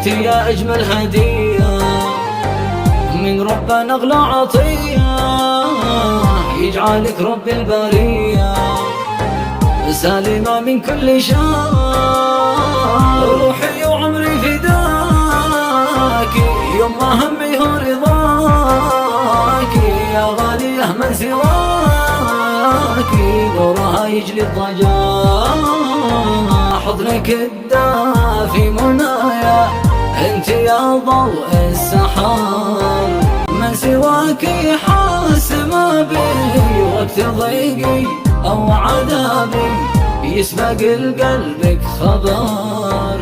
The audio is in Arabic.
انت يا اجمل هدية من ربنا، اغلى عطية يجعلك رب البرية، سالمة من كل شر، روحي وعمري فداكي، يوم ما همي هو رضاكي، يا غالية من سواكي دورها يجلي الضجاج، حضنك الدافي منايا، انت يا ضوء السحار، من سواكي حاس ما بي وقت ضيقي أو عذابي، يسبق لقلبك خبر.